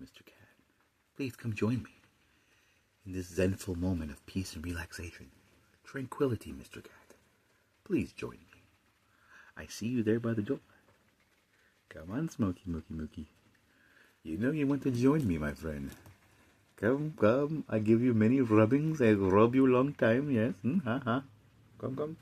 Mr. Cat. Please come join me in this zenful moment of peace and relaxation. Tranquility, Mr. Cat. Please join me. I see you there by the door. Come on, Smoky Mookie Mookie. You know you want to join me, my friend. Come, come. I give you many rubbings. I rub you long time, yes? Come, come.